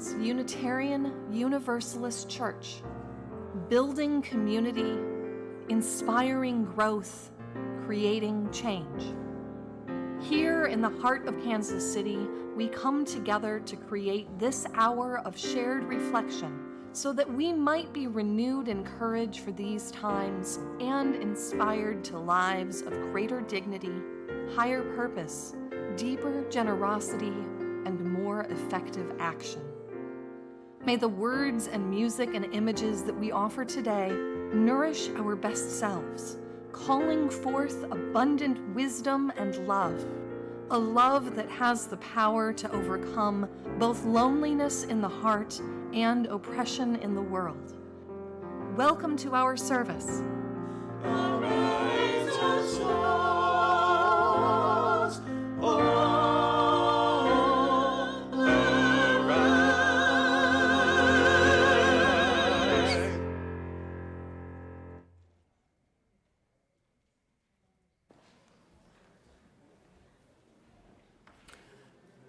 is Unitarian Universalist Church, building community, inspiring growth, creating change. Here in the heart of Kansas City, we come together to create this hour of shared reflection so that we might be renewed in courage for these times and inspired to lives of greater dignity, higher purpose, deeper generosity, and more effective action. May the words and music and images that we offer today nourish our best selves, calling forth abundant wisdom and love, a love that has the power to overcome both loneliness in the heart and oppression in the world. Welcome to our service. Arise, our souls, oh, arise.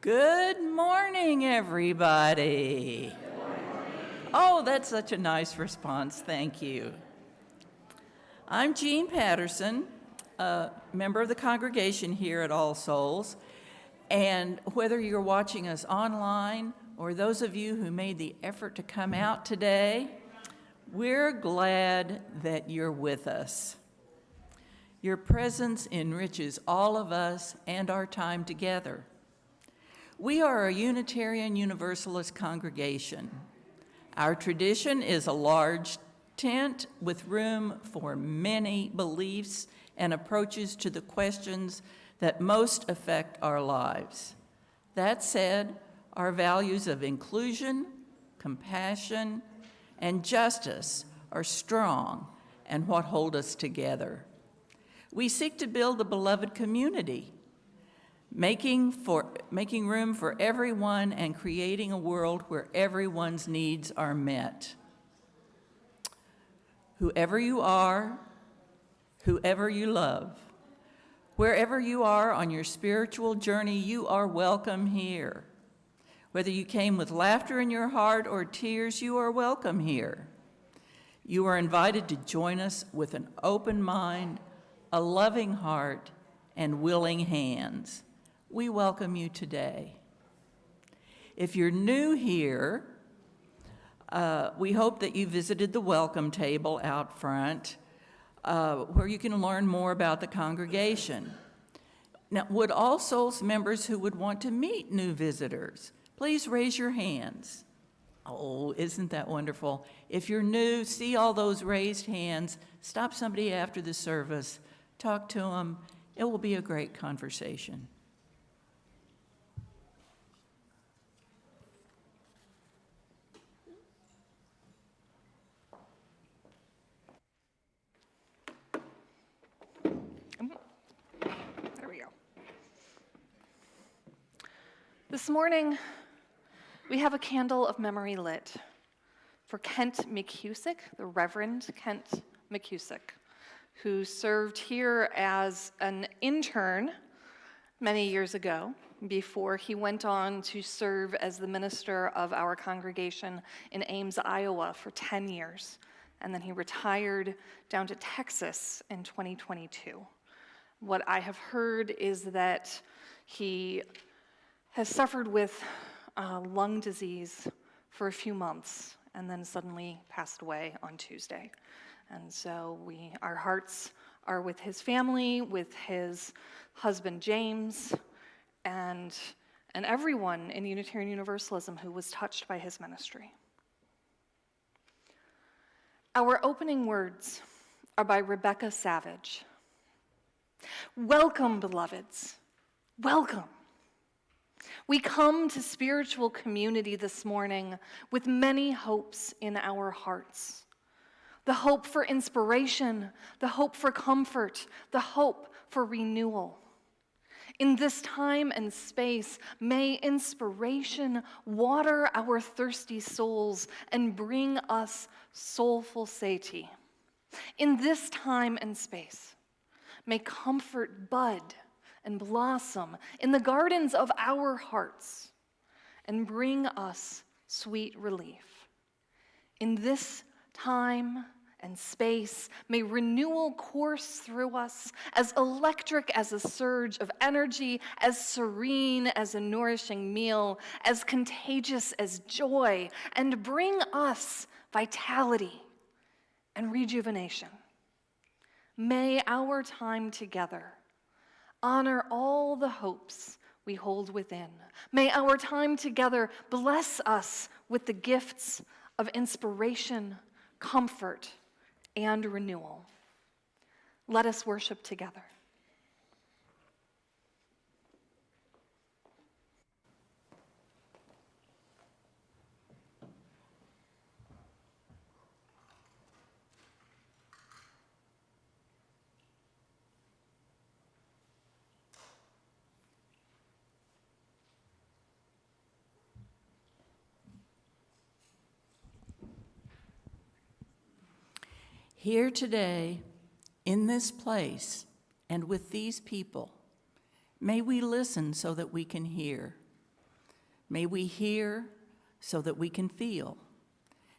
Good morning, everybody. Oh, that's such a nice response. Thank you. I'm Jean Patterson, a member of the congregation here at All Souls. And whether you're watching us online or those of you who made the effort to come out today, we're glad that you're with us. Your presence enriches all of us and our time together. We are a Unitarian Universalist congregation. Our tradition is a large tent with room for many beliefs and approaches to the questions that most affect our lives. That said, our values of inclusion, compassion, and justice are strong and what hold us together. We seek to build a beloved community, making room for everyone and creating a world where everyone's needs are met. Whoever you are, whoever you love, wherever you are on your spiritual journey, you are welcome here. Whether you came with laughter in your heart or tears, you are welcome here. You are invited to join us with an open mind, a loving heart, and willing hands. We welcome you today. If you're new here, we hope that you visited the welcome table out front, where you can learn more about the congregation. Now, would All Souls members who would want to meet new visitors, please raise your hands. Oh, isn't that wonderful? If you're new, see all those raised hands, stop somebody after the service, talk to them. It will be a great conversation. There we go. This morning, we have a candle of memory lit for Kent McCusick, the Reverend Kent McCusick, who served here as an intern many years ago before he went on to serve as the minister of our congregation in Ames, Iowa for 10 years. And then he retired down to Texas in 2022. What I have heard is that he has suffered with lung disease for a few months and then suddenly passed away on Tuesday. And so our hearts are with his family, with his husband James, and everyone in Unitarian Universalism who was touched by his ministry. Our opening words are by Rebecca Savage. Welcome, beloveds. Welcome. We come to spiritual community this morning with many hopes in our hearts. The hope for inspiration, the hope for comfort, the hope for renewal. In this time and space, may inspiration water our thirsty souls and bring us soulful satiety. In this time and space, may comfort bud and blossom in the gardens of our hearts and bring us sweet relief. In this time and space, may renewal course through us, as electric as a surge of energy, as serene as a nourishing meal, as contagious as joy, and bring us vitality and rejuvenation. May our time together honor all the hopes we hold within. May our time together bless us with the gifts of inspiration, comfort, and renewal. Let us worship together. Here today, in this place, and with these people, may we listen so that we can hear. May we hear so that we can feel.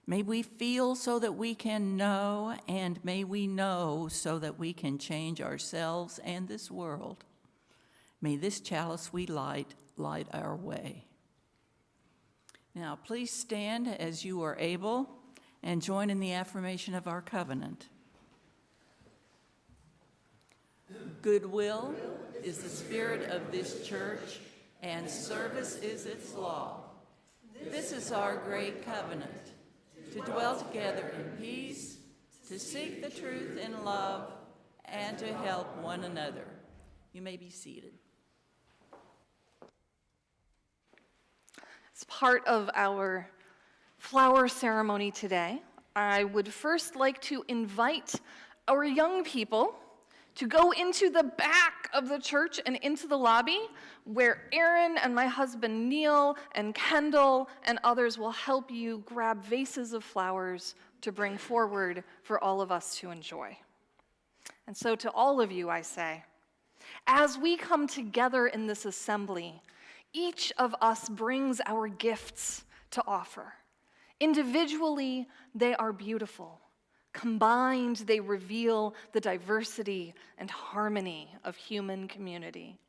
May we feel so that we can know, and may we know so that we can change ourselves and this world. May this chalice we light our way. Now, please stand as you are able and join in the affirmation of our covenant. Goodwill is the spirit of this church, and service is its law. This is our great covenant, to dwell together in peace, to seek the truth in love, and to help one another. You may be seated. As part of our flower ceremony today, I would first like to invite our young people to go into the back of the church and into the lobby where Erin and my husband Neil and Kendall and others will help you grab vases of flowers to bring forward for all of us to enjoy. And so to all of you I say, as we come together in this assembly, each of us brings our gifts to offer. Individually, they are beautiful. Combined, they reveal the diversity and harmony of human community.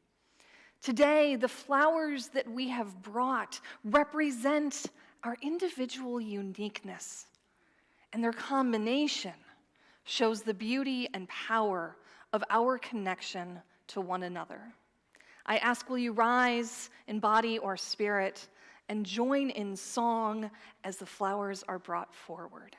Today, the flowers that we have brought represent our individual uniqueness, and their combination shows the beauty and power of our connection to one another. I ask, will you rise in body or spirit and join in song as the flowers are brought forward.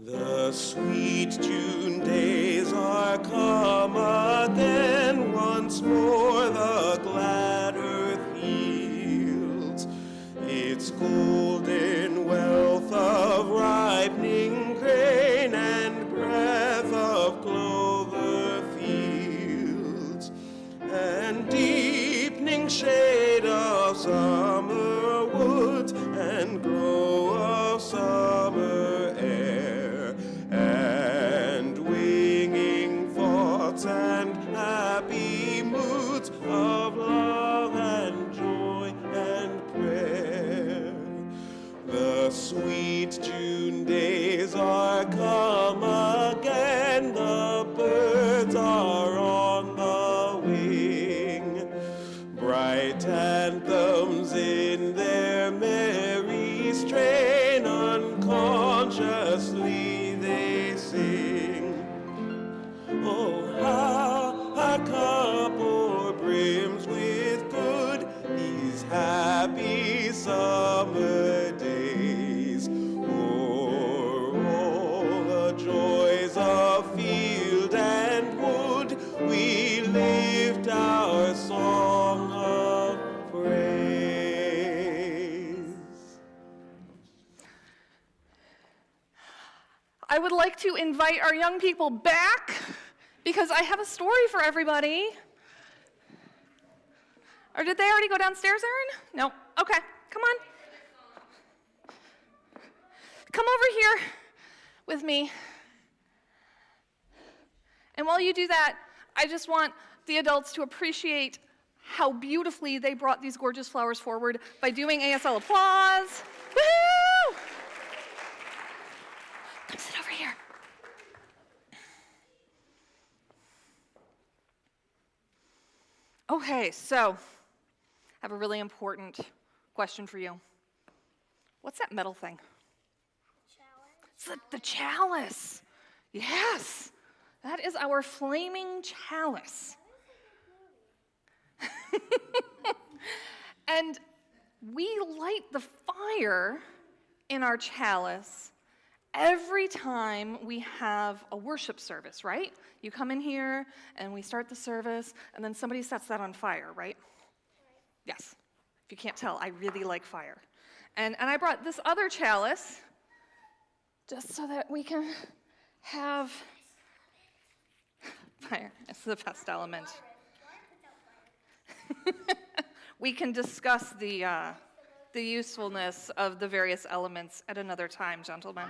The sweet June days are come again, once more the glad earth yields its golden wealth of ripening grain and breath of clover fields, and deepening shade of summer woods and glow of summer air, and winging thoughts and happy moods of love and joy and prayer. The sweet June days are come again, the birds are on the wing, bright anthems in their merry strain, unconsciously they sing. Oh, how our cup o'erbrims with good these happy summer days, o'er all the joys of field and wood we lift our song of praise. I would like to invite our young people back because I have a story for everybody. Or did they already go downstairs, Erin? No. Okay, come on. Come over here with me. And while you do that, I just want the adults to appreciate how beautifully they brought these gorgeous flowers forward by doing ASL applause. Woo! Come sit over here. Okay, so I have a really important question for you. What's that metal thing? Chalice. The chalice. Yes. That is our flaming chalice. And we light the fire in our chalice every time we have a worship service, right? You come in here and we start the service and then somebody sets that on fire, right? Yes. If you can't tell, I really like fire. And I brought this other chalice just so that we can have fire. It's the best element. We can discuss the usefulness of the various elements at another time, gentlemen.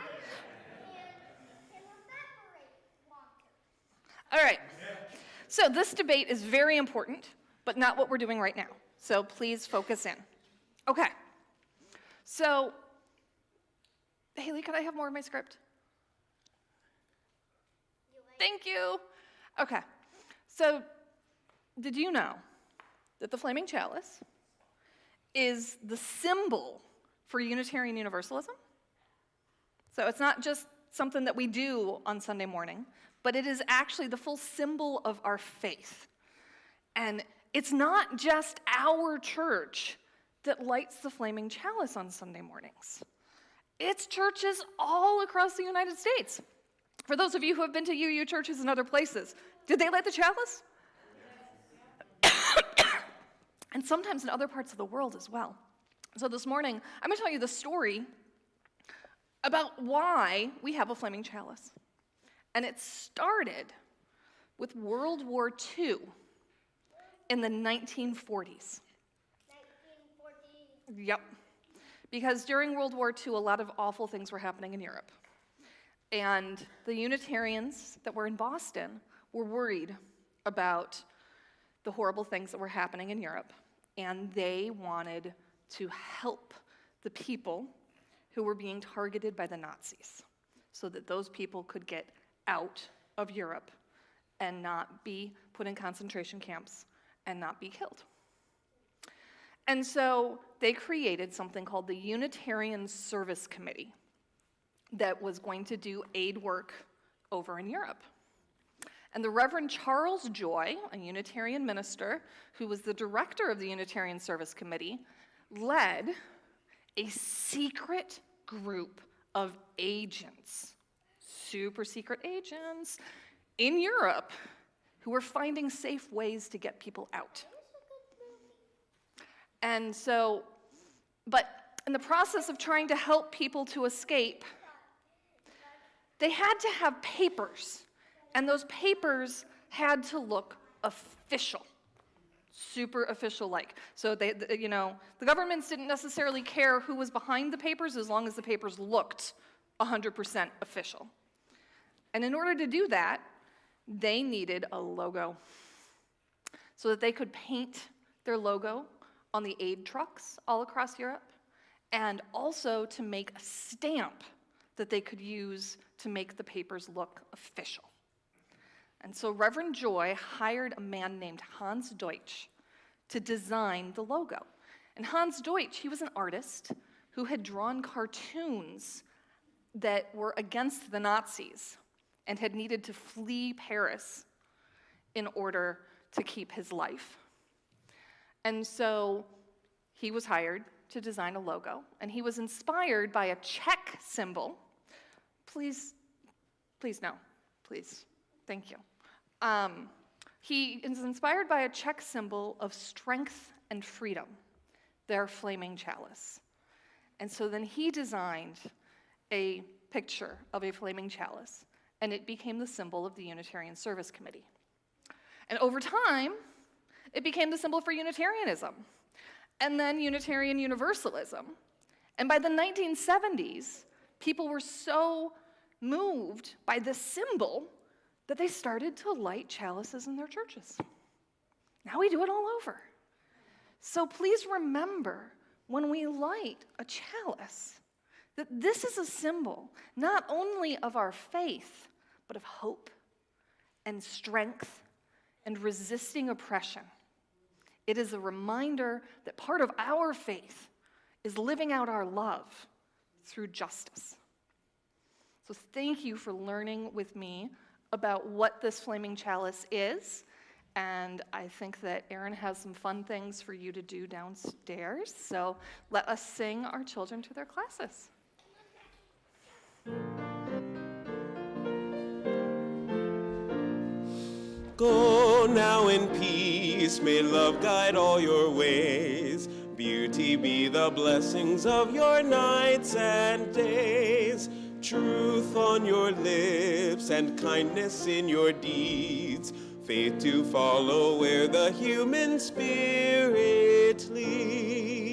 All right. So this debate is very important, but not what we're doing right now. So please focus in. Okay. So, Haley, could I have more of my script? Thank you. Okay. So, did you know that the flaming chalice is the symbol for Unitarian Universalism? So it's not just something that we do on Sunday morning, but it is actually the full symbol of our faith. And it's not just our church that lights the flaming chalice on Sunday mornings. It's churches all across the United States. For those of you who have been to UU churches and other places, did they light the chalice? And sometimes in other parts of the world as well. So this morning, I'm going to tell you the story about why we have a flaming chalice. And it started with World War II in the 1940s. 1940s. Yep. Because during World War II, a lot of awful things were happening in Europe. And the Unitarians that were in Boston were worried about the horrible things that were happening in Europe. And they wanted to help the people who were being targeted by the Nazis so that those people could get out of Europe and not be put in concentration camps and not be killed. And so they created something called the Unitarian Service Committee that was going to do aid work over in Europe. And the Reverend Charles Joy, a Unitarian minister who was the director of the Unitarian Service Committee, led a secret group of agents, super secret agents, in Europe who were finding safe ways to get people out. And so, but in the process of trying to help people to escape, they had to have papers. And those papers had to look official, super official-like. So the governments didn't necessarily care who was behind the papers as long as the papers looked 100% official. And in order to do that, they needed a logo so that they could paint their logo on the aid trucks all across Europe, and also to make a stamp that they could use to make the papers look official. And so Reverend Joy hired a man named Hans Deutsch to design the logo. And Hans Deutsch, he was an artist who had drawn cartoons that were against the Nazis and had needed to flee Paris in order to keep his life. And so he was hired to design a logo, and he was inspired by a check symbol. Please no, please. Thank you. He is inspired by a Czech symbol of strength and freedom, their flaming chalice. And so then he designed a picture of a flaming chalice, and it became the symbol of the Unitarian Service Committee. And over time, It became the symbol for Unitarianism, and then Unitarian Universalism. And by the 1970s, people were so moved by this symbol that they started to light chalices in their churches. Now we do it all over. So please remember, when we light a chalice, that this is a symbol not only of our faith, but of hope and strength and resisting oppression. It is a reminder that part of our faith is living out our love through justice. So thank you for learning with me about what this flaming chalice is. And I think that Erin has some fun things for you to do downstairs. So let us sing our children to their classes. Go now in peace, may love guide all your ways. Beauty be the blessings of your nights and days. Truth on your lips and kindness in your deeds. Faith to follow where the human spirit leads.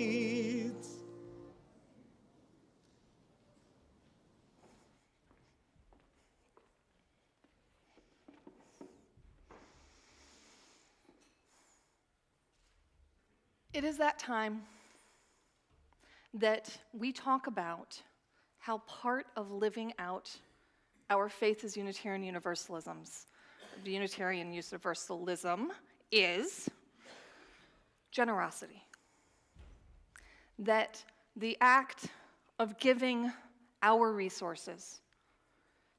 It is that time that we talk about how part of living out our faith as Unitarian Universalism is generosity. That the act of giving our resources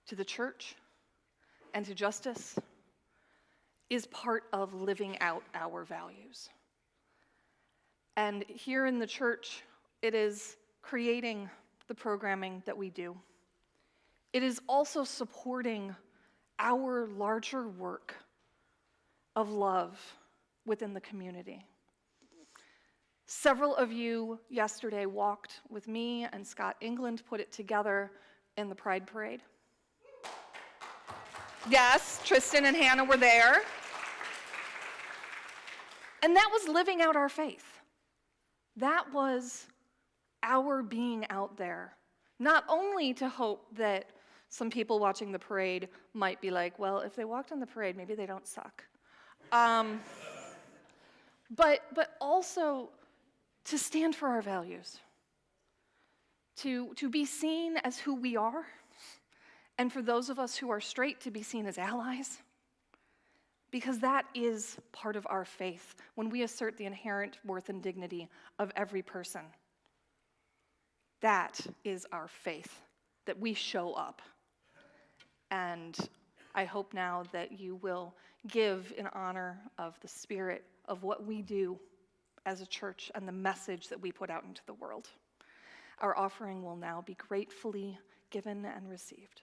to the church and to justice is part of living out our values. And here in the church, it is creating the programming that we do. It is also supporting our larger work of love within the community. Several of you yesterday walked with me, and Scott England put it together in the Pride Parade. Yes, Tristan and Hannah were there. And that was living out our faith. That was our being out there, not only to hope that some people watching the parade might be like, well, if they walked in the parade, maybe they don't suck. But also to stand for our values, to be seen as who we are, and for those of us who are straight to be seen as allies, because that is part of our faith when we assert the inherent worth and dignity of every person. That is our faith, that we show up. And I hope now that you will give in honor of the spirit of what we do as a church and the message that we put out into the world. Our offering will now be gratefully given and received.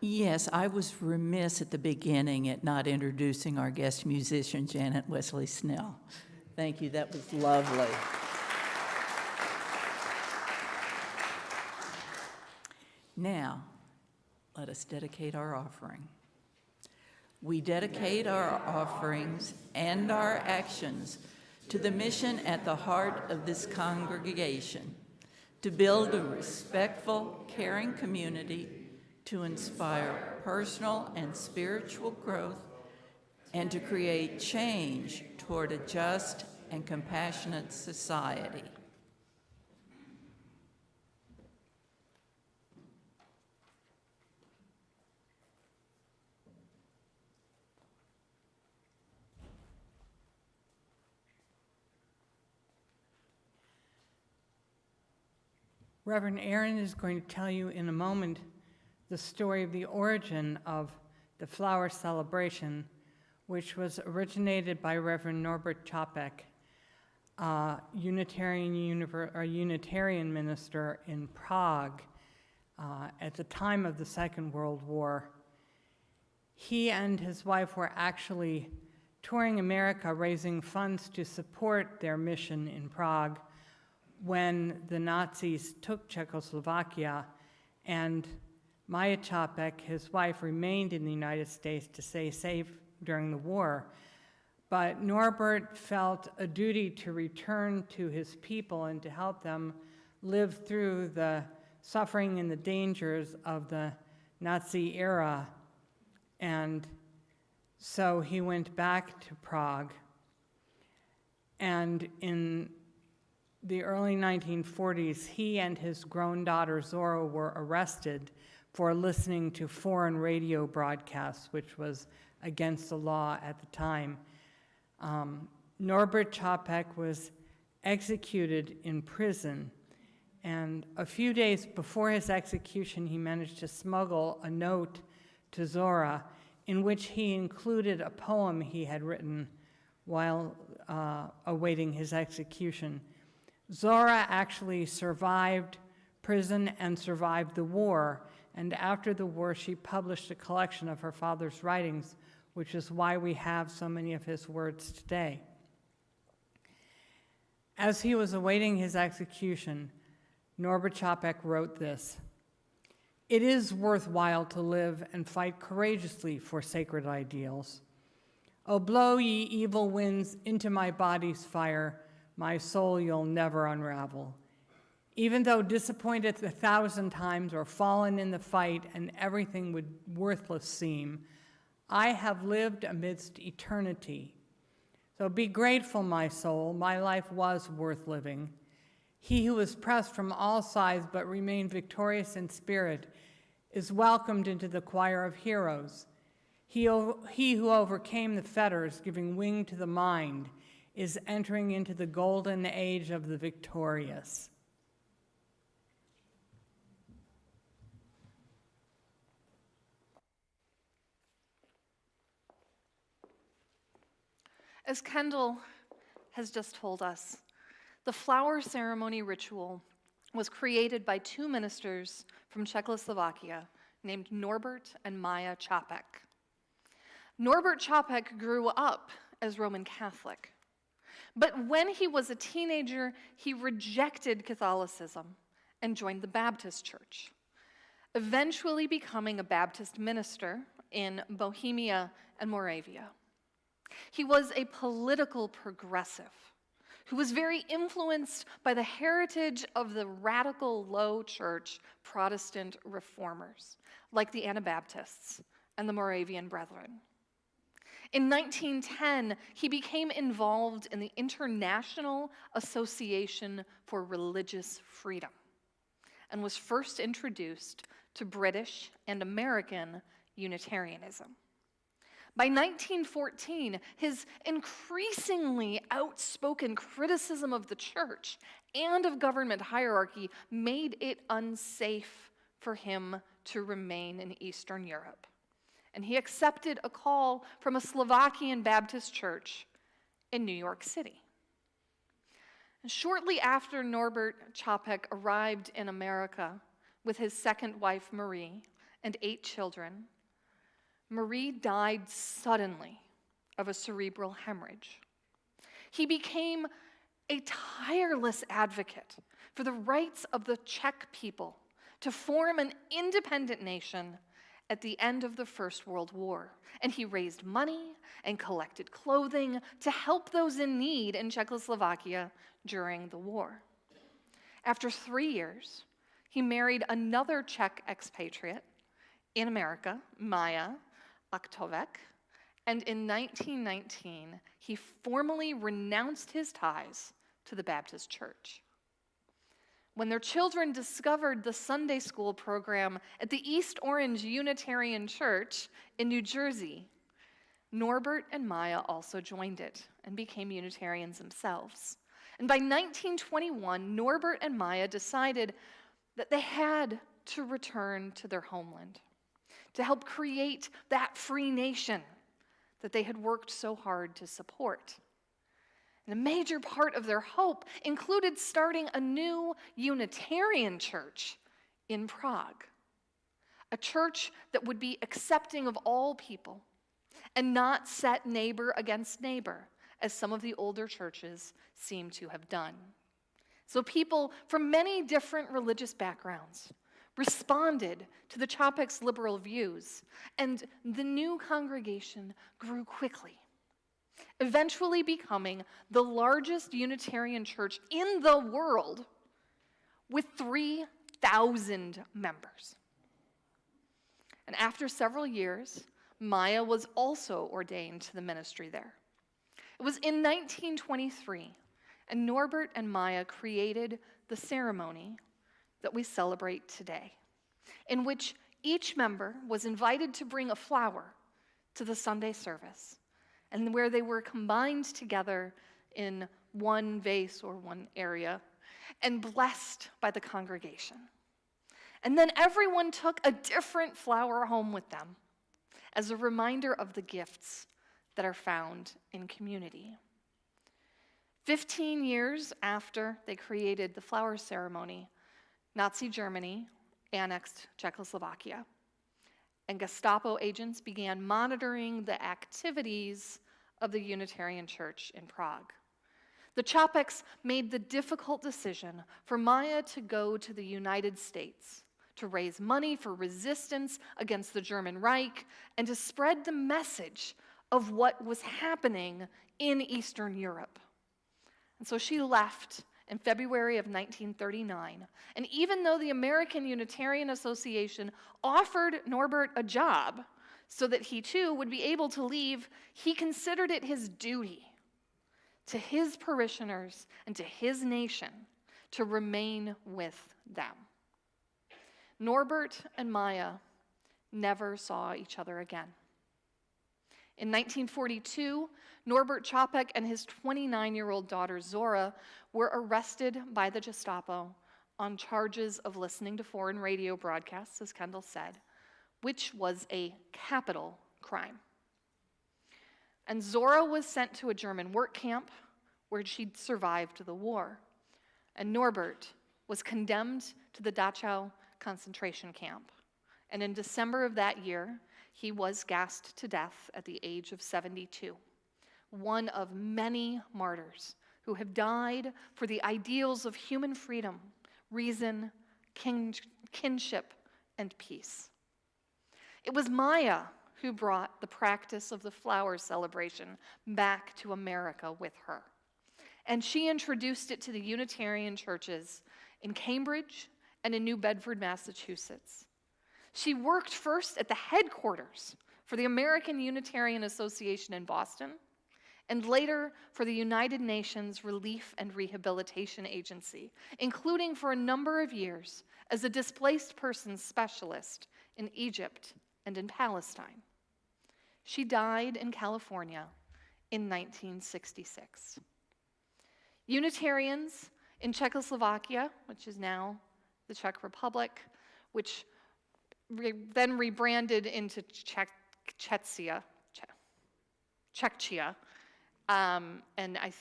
Yes, I was remiss at the beginning at not introducing our guest musician, Janet Wesley Snell. Thank you, that was lovely. Now, let us dedicate our offering. We dedicate our offerings and our actions to the mission at the heart of this congregation, to build a respectful, caring community, to inspire personal and spiritual growth, and to create change toward a just and compassionate society. Reverend Erin is going to tell you in a moment the story of the origin of the flower celebration, which was originated by Reverend Norbert Čapek, a Unitarian minister in Prague at the time of the Second World War. He and his wife were actually touring America, raising funds to support their mission in Prague when the Nazis took Czechoslovakia, and Maya Čapek, his wife, remained in the United States to stay safe during the war. But Norbert felt a duty to return to his people and to help them live through the suffering and the dangers of the Nazi era. And so he went back to Prague. And in the early 1940s, he and his grown daughter Zora were arrested for listening to foreign radio broadcasts, which was against the law at the time. Norbert Čapek was executed in prison, and a few days before his execution, he managed to smuggle a note to Zora in which he included a poem he had written while awaiting his execution. Zora actually survived prison and survived the war, and after the war she published a collection of her father's writings, which is why we have so many of his words today. As he was awaiting his execution, Norbert Čapek wrote this: "It is worthwhile to live and fight courageously for sacred ideals. O blow, ye evil winds, into my body's fire, my soul you'll never unravel. Even though disappointed 1,000 times or fallen in the fight and everything would worthless seem, I have lived amidst eternity. So be grateful, my soul, my life was worth living. He who was pressed from all sides but remained victorious in spirit is welcomed into the choir of heroes. He who overcame the fetters, giving wing to the mind, is entering into the golden age of the victorious." As Kendall has just told us, the flower ceremony ritual was created by two ministers from Czechoslovakia named Norbert and Maya Čapek. Norbert Čapek grew up as Roman Catholic, but when he was a teenager, he rejected Catholicism and joined the Baptist Church, eventually becoming a Baptist minister in Bohemia and Moravia. He was a political progressive who was very influenced by the heritage of the radical low church Protestant reformers, like the Anabaptists and the Moravian Brethren. In 1910, he became involved in the International Association for Religious Freedom and was first introduced to British and American Unitarianism. By 1914, his increasingly outspoken criticism of the church and of government hierarchy made it unsafe for him to remain in Eastern Europe. And he accepted a call from a Slovakian Baptist church in New York City. And shortly after Norbert Čapek arrived in America with his second wife, Marie, and 8 children, Marie died suddenly of a cerebral hemorrhage. He became a tireless advocate for the rights of the Czech people to form an independent nation at the end of the First World War. And he raised money and collected clothing to help those in need in Czechoslovakia during the war. After 3 years, he married another Czech expatriate in America, Maya Achtovek, and in 1919, he formally renounced his ties to the Baptist Church. When their children discovered the Sunday school program at the East Orange Unitarian Church in New Jersey, Norbert and Maya also joined it and became Unitarians themselves. And by 1921, Norbert and Maya decided that they had to return to their homeland to help create that free nation that they had worked so hard to support. And a major part of their hope included starting a new Unitarian church in Prague, a church that would be accepting of all people and not set neighbor against neighbor, as some of the older churches seem to have done. So people from many different religious backgrounds responded to the Čapek's liberal views, and the new congregation grew quickly, eventually becoming the largest Unitarian church in the world with 3,000 members. And after several years, Maya was also ordained to the ministry there. It was in 1923, and Norbert and Maya created the ceremony that we celebrate today, in which each member was invited to bring a flower to the Sunday service, and where they were combined together in one vase or one area and blessed by the congregation. And then everyone took a different flower home with them as a reminder of the gifts that are found in community. 15 years after they created the flower ceremony, Nazi Germany annexed Czechoslovakia, and Gestapo agents began monitoring the activities of the Unitarian Church in Prague. The Čapeks made the difficult decision for Maya to go to the United States to raise money for resistance against the German Reich and to spread the message of what was happening in Eastern Europe. And so she left in February of 1939. And even though the American Unitarian Association offered Norbert a job so that he too would be able to leave, he considered it his duty to his parishioners and to his nation to remain with them. Norbert and Maya never saw each other again. In 1942, Norbert Čapek and his 29-year-old daughter Zora were arrested by the Gestapo on charges of listening to foreign radio broadcasts, as Kendall said, which was a capital crime. And Zora was sent to a German work camp where she'd survived the war. And Norbert was condemned to the Dachau concentration camp. And in December of that year, he was gassed to death at the age of 72, one of many martyrs who have died for the ideals of human freedom, reason, kinship, and peace. It was Maya who brought the practice of the flower celebration back to America with her. And she introduced it to the Unitarian churches in Cambridge and in New Bedford, Massachusetts. She worked first at the headquarters for the American Unitarian Association in Boston, and later for the United Nations Relief and Rehabilitation Agency, including for a number of years as a displaced persons specialist in Egypt and in Palestine. She died in California in 1966. Unitarians in Czechoslovakia, which is now the Czech Republic, which then rebranded into Czechia, and I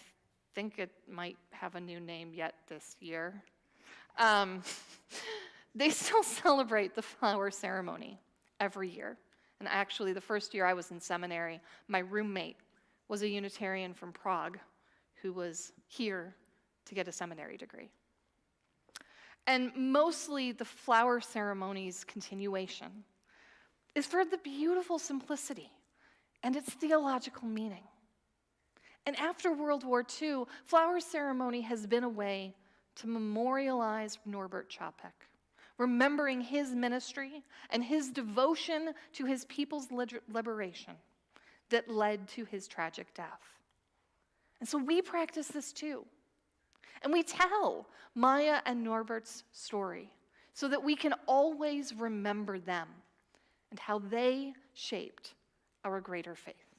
think it might have a new name yet this year. They still celebrate the flower ceremony every year. And actually, the first year I was in seminary, my roommate was a Unitarian from Prague who was here to get a seminary degree. And mostly the flower ceremony's continuation is for the beautiful simplicity and its theological meaning. And after World War II, flower ceremony has been a way to memorialize Norbert Čapek, remembering his ministry and his devotion to his people's liberation that led to his tragic death. And so we practice this too. And we tell Maya and Norbert's story so that we can always remember them and how they shaped our greater faith.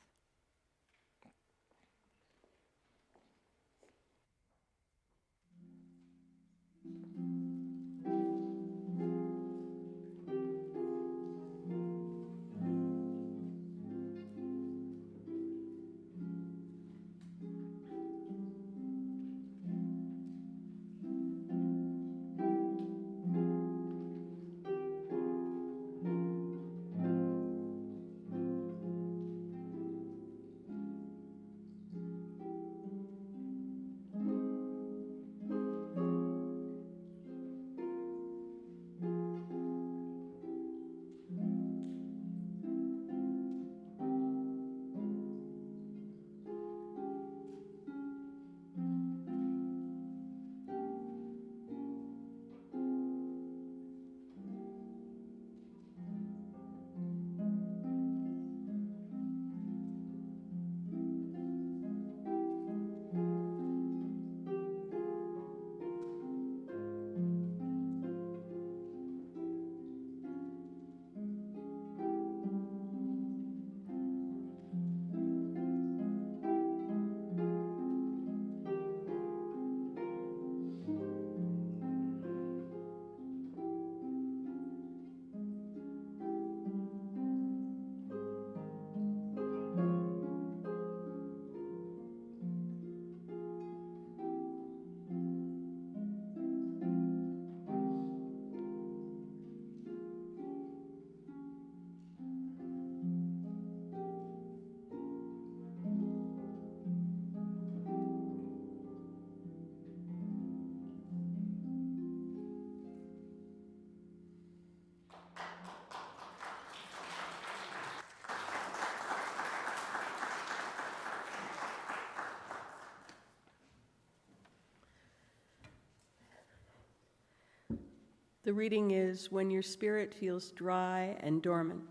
The reading is When Your Spirit Feels Dry and Dormant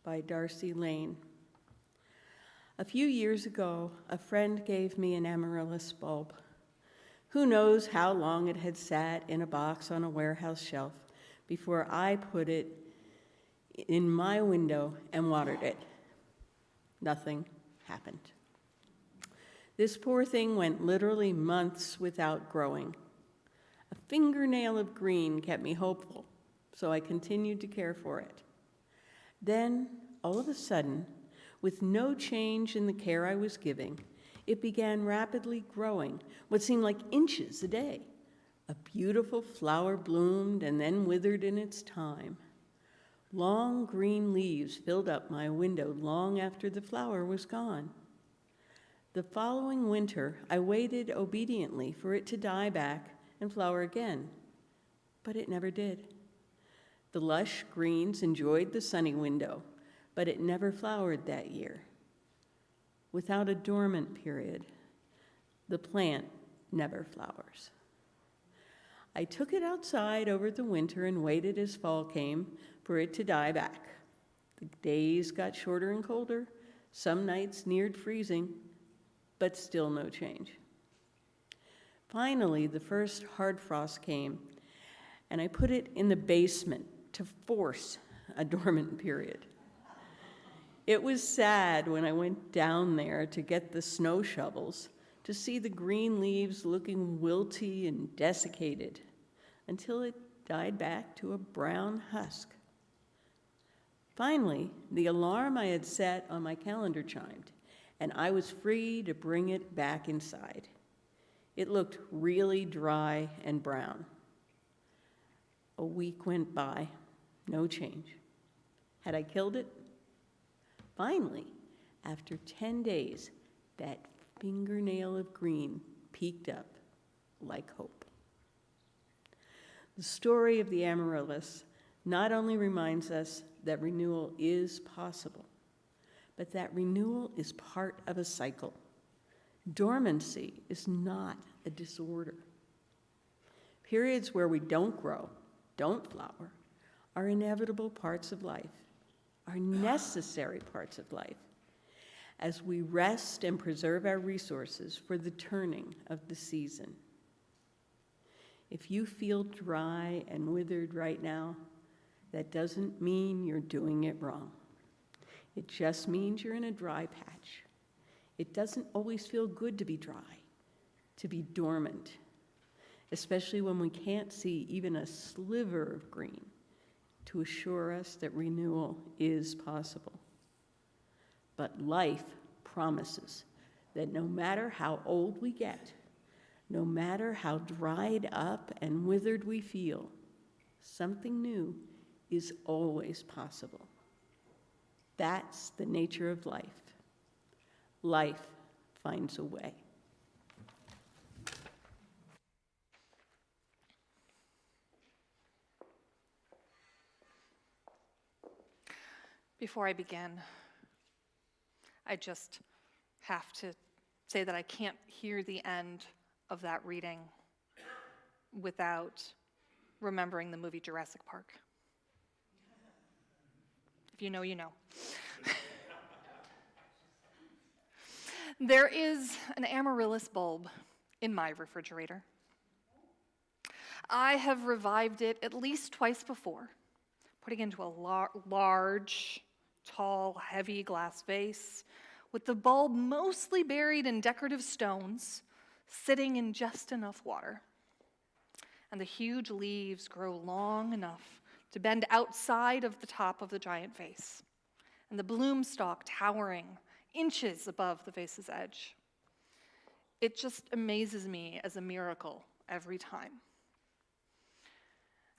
by Darcy Lane. A few years ago, a friend gave me an amaryllis bulb. Who knows how long it had sat in a box on a warehouse shelf before I put it in my window and watered it. Nothing happened. This poor thing went literally months without growing. A fingernail of green kept me hopeful, so I continued to care for it. Then, all of a sudden, with no change in the care I was giving, it began rapidly growing, what seemed like inches a day. A beautiful flower bloomed and then withered in its time. Long green leaves filled up my window long after the flower was gone. The following winter, I waited obediently for it to die back and flower again, but it never did. The lush greens enjoyed the sunny window, but it never flowered that year. Without a dormant period, the plant never flowers. I took it outside over the winter and waited as fall came for it to die back. The days got shorter and colder, some nights neared freezing, but still no change. Finally, the first hard frost came, and I put it in the basement to force a dormant period. It was sad when I went down there to get the snow shovels to see the green leaves looking wilty and desiccated until it died back to a brown husk. Finally, the alarm I had set on my calendar chimed, and I was free to bring it back inside. It looked really dry and brown. A week went by, no change. Had I killed it? Finally, after 10 days, that fingernail of green peeked up like hope. The story of the amaryllis not only reminds us that renewal is possible, but that renewal is part of a cycle. Dormancy is not a disorder. Periods where we don't grow, don't flower, are inevitable parts of life, are necessary parts of life, as we rest and preserve our resources for the turning of the season. If you feel dry and withered right now, that doesn't mean you're doing it wrong. It just means you're in a dry patch. It doesn't always feel good to be dry, to be dormant, especially when we can't see even a sliver of green to assure us that renewal is possible. But life promises that no matter how old we get, no matter how dried up and withered we feel, something new is always possible. That's the nature of life. Life finds a way. Before I begin, I just have to say that I can't hear the end of that reading without remembering the movie Jurassic Park. If you know, you know. There is an amaryllis bulb in my refrigerator. I have revived it at least twice before, putting it into a large, tall, heavy glass vase with the bulb mostly buried in decorative stones, sitting in just enough water. And the huge leaves grow long enough to bend outside of the top of the giant vase, and the bloom stalk towering inches above the vase's edge. It just amazes me as a miracle every time.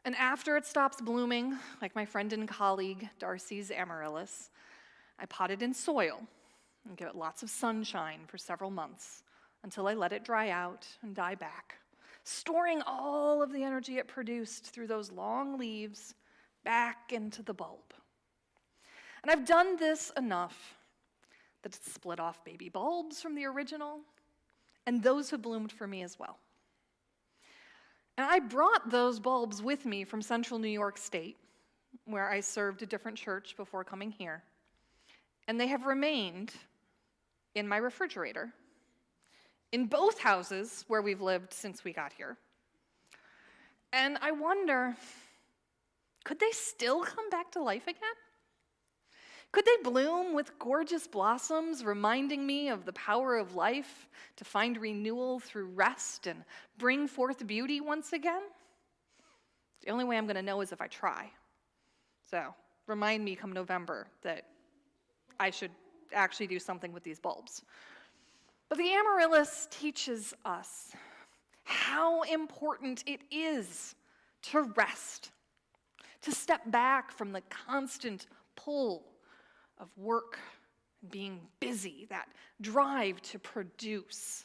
And after it stops blooming, like my friend and colleague Darcy's amaryllis, I pot it in soil and give it lots of sunshine for several months until I let it dry out and die back, storing all of the energy it produced through those long leaves back into the bulb. And I've done this enough that it's split off baby bulbs from the original, and those have bloomed for me as well. And I brought those bulbs with me from central New York State, where I served a different church before coming here, and they have remained in my refrigerator in both houses where we've lived since we got here. And I wonder, could they still come back to life again? Could they bloom with gorgeous blossoms, reminding me of the power of life to find renewal through rest and bring forth beauty once again? The only way I'm going to know is if I try. So remind me come November that I should actually do something with these bulbs. But the amaryllis teaches us how important it is to rest, to step back from the constant pull of work and being busy, that drive to produce.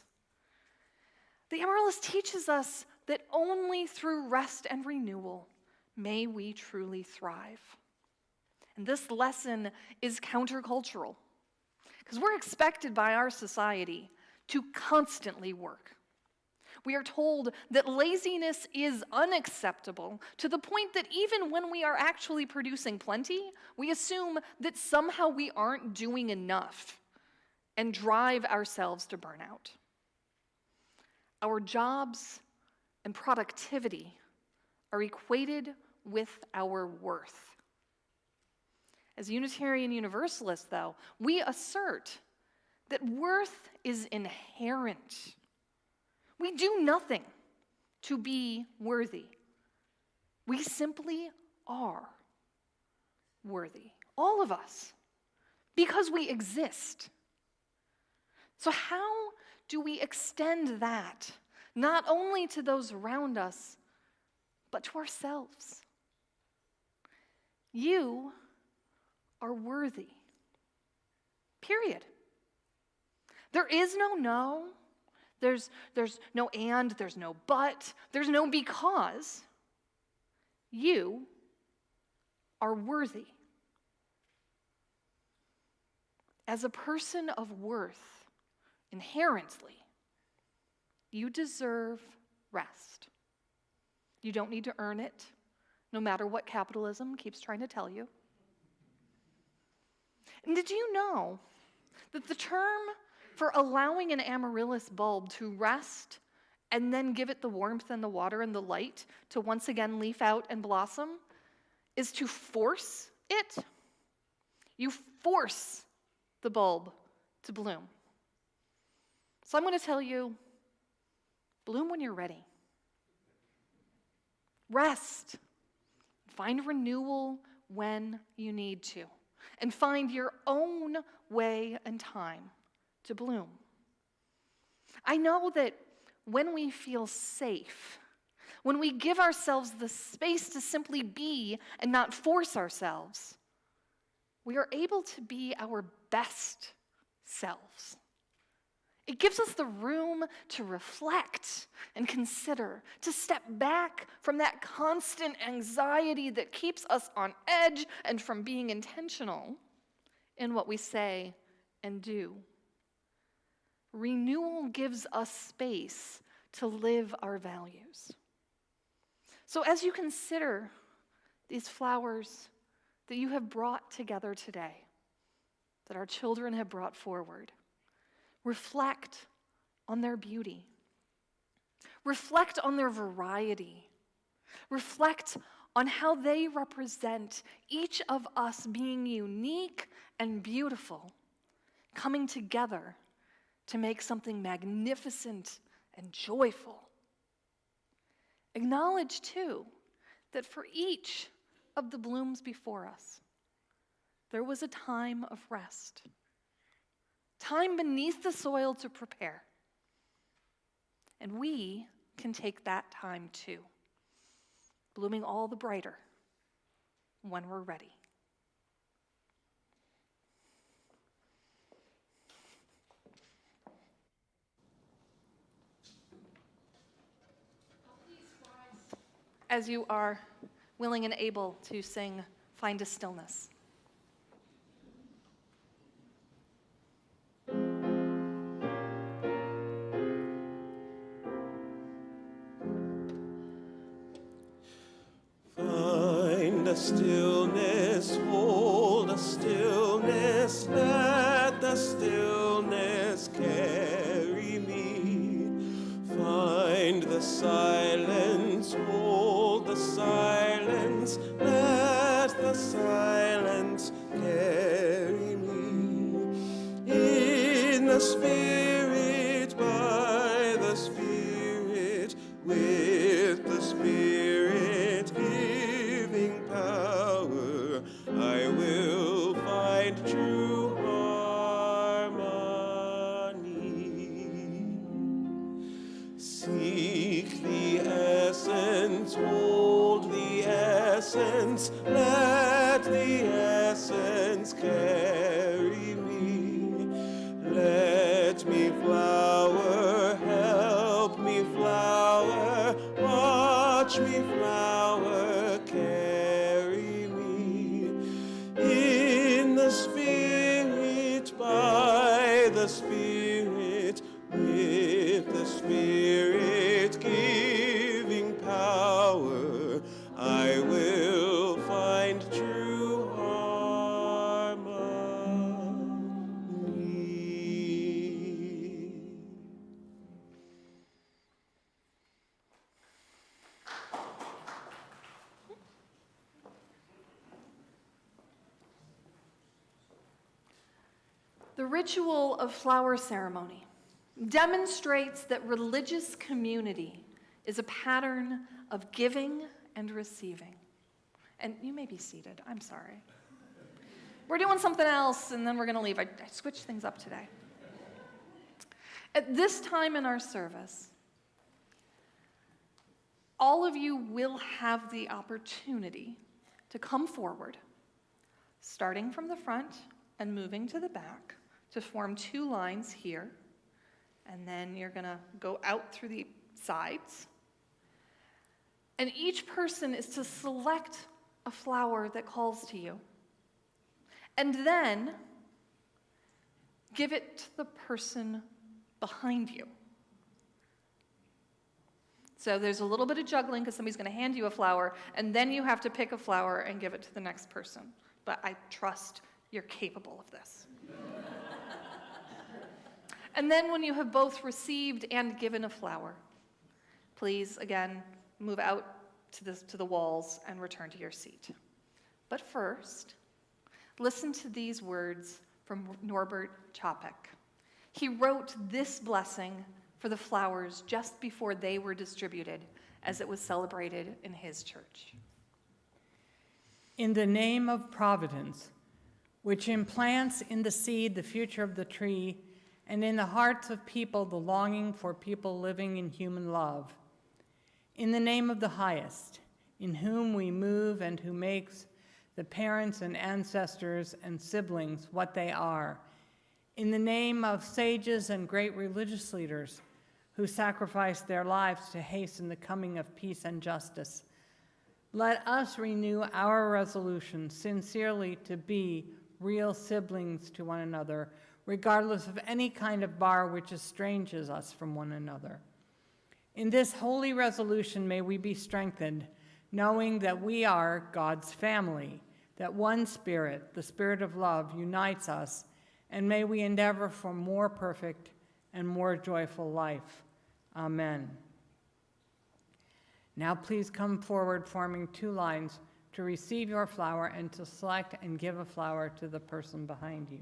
The amaryllis teaches us that only through rest and renewal may we truly thrive. And this lesson is countercultural, because we're expected by our society to constantly work. We are told that laziness is unacceptable to the point that even when we are actually producing plenty, we assume that somehow we aren't doing enough and drive ourselves to burnout. Our jobs and productivity are equated with our worth. As Unitarian Universalists, though, we assert that worth is inherent. We do nothing to be worthy. We simply are worthy, all of us, because we exist. So how do we extend that, not only to those around us, but to ourselves? You are worthy. Period. There is no no. There's no and, there's no but, there's no because. You are worthy. As a person of worth, inherently, you deserve rest. You don't need to earn it, no matter what capitalism keeps trying to tell you. And did you know that the term for allowing an amaryllis bulb to rest and then give it the warmth and the water and the light to once again leaf out and blossom is to force it? You force the bulb to bloom. So I'm going to tell you, bloom when you're ready. Rest. Find renewal when you need to. And find your own way and time to bloom. I know that when we feel safe, when we give ourselves the space to simply be and not force ourselves, we are able to be our best selves. It gives us the room to reflect and consider, to step back from that constant anxiety that keeps us on edge and from being intentional in what we say and do. Renewal gives us space to live our values. So as you consider these flowers that you have brought together today, that our children have brought forward, reflect on their beauty. Reflect on their variety. Reflect on how they represent each of us being unique and beautiful, coming together to make something magnificent and joyful. Acknowledge, too, that for each of the blooms before us, there was a time of rest, time beneath the soil to prepare. And we can take that time, too, blooming all the brighter when we're ready. As you are willing and able to sing Find a Stillness. Find a stillness, hold a stillness, let the stillness carry me. Find the silence, hold the silence, let the silence carry me. In the Spirit, by the Spirit, with the Spirit giving power, I will find true harmony. Seek the essence, hold the essence, let the essence carry me. Let me flower, help me flower, watch me flower, carry me. In the Spirit, by the Spirit, with the Spirit giving power, I will find true harmony. The ritual of flower ceremony demonstrates that religious community is a pattern of giving and receiving. And you may be seated, I'm sorry. We're doing something else and then we're gonna leave. I switched things up today. At this time in our service, all of you will have the opportunity to come forward, starting from the front and moving to the back to form 2 lines here. And then you're going to go out through the sides. And each person is to select a flower that calls to you. And then give it to the person behind you. So there's a little bit of juggling because somebody's going to hand you a flower, and then you have to pick a flower and give it to the next person. But I trust you're capable of this. And then when you have both received and given a flower, please, again, move out to the walls and return to your seat. But first, listen to these words from Norbert Chopek. He wrote this blessing for the flowers just before they were distributed, as it was celebrated in his church. In the name of Providence, which implants in the seed the future of the tree, and in the hearts of people the longing for people living in human love. In the name of the highest, in whom we move and who makes the parents and ancestors and siblings what they are. In the name of sages and great religious leaders who sacrificed their lives to hasten the coming of peace and justice, let us renew our resolution sincerely to be real siblings to one another, regardless of any kind of bar which estranges us from one another. In this holy resolution, may we be strengthened, knowing that we are God's family, that one Spirit, the Spirit of love, unites us, and may we endeavor for more perfect and more joyful life. Amen. Now please come forward, forming 2 lines, to receive your flower and to select and give a flower to the person behind you.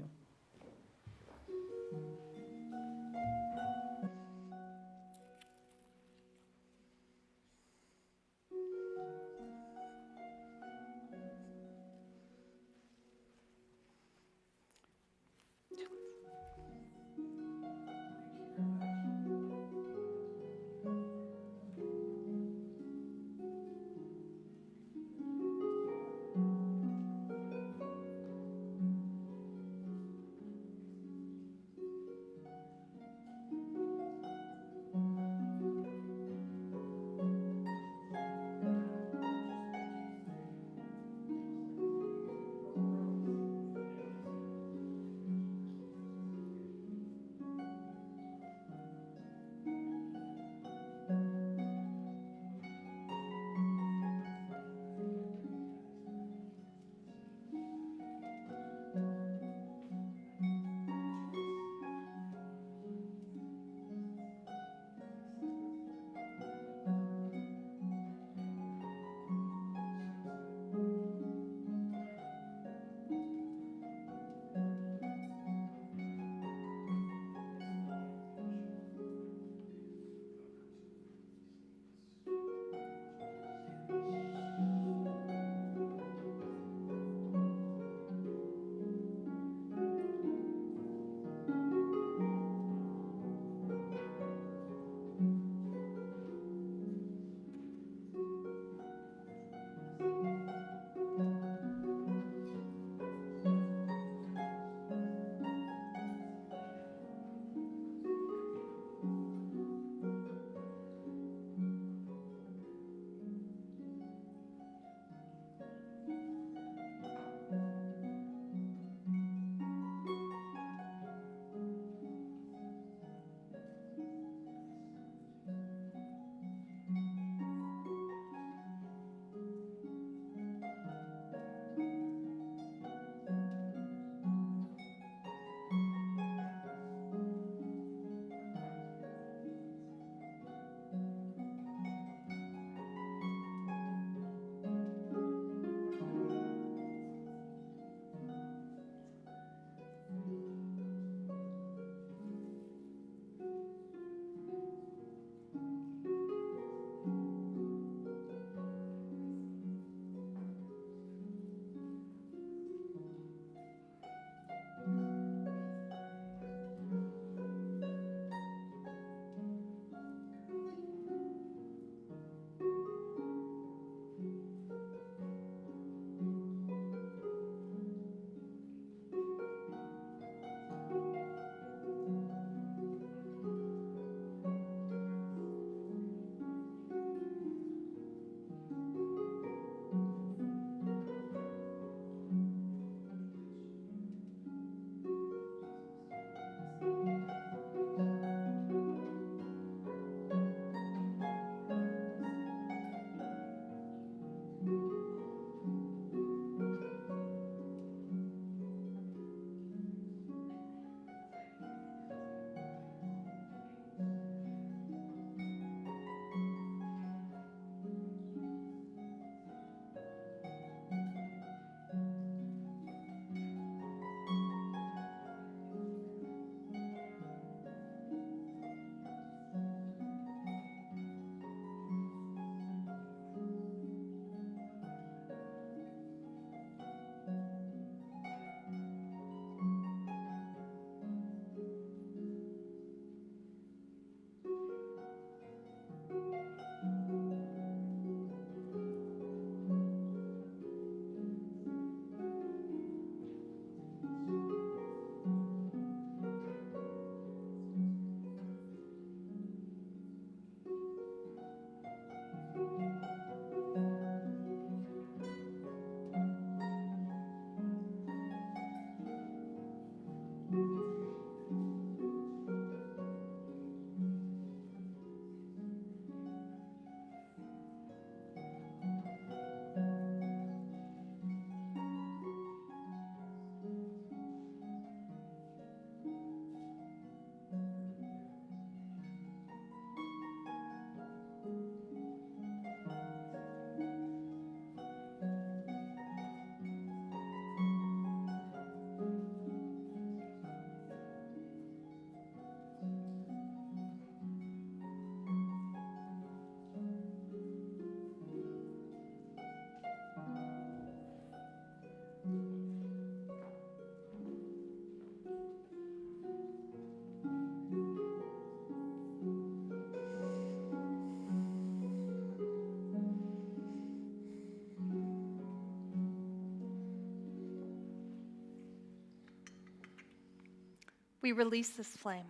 we release this flame,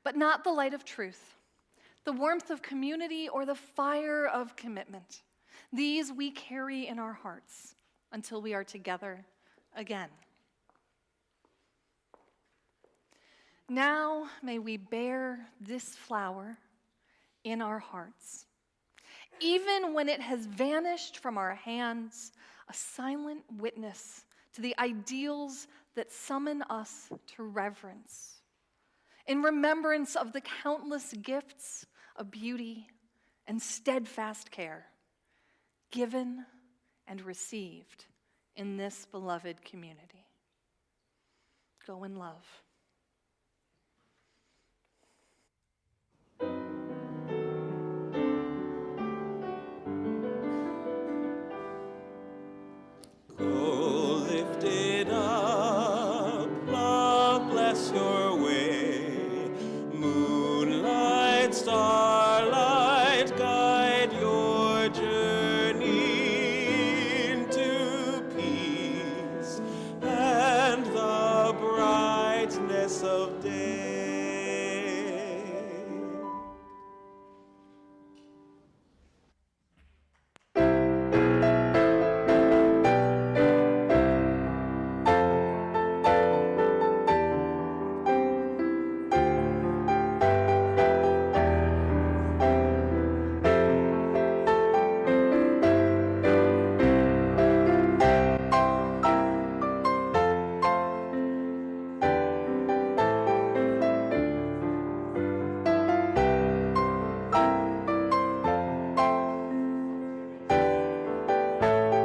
but not the light of truth, the warmth of community, or the fire of commitment. These we carry in our hearts until we are together again. Now may we bear this flower in our hearts, even when it has vanished from our hands, a silent witness to the ideals that summon us to reverence, in remembrance of the countless gifts of beauty and steadfast care given and received in this beloved community. Go in love.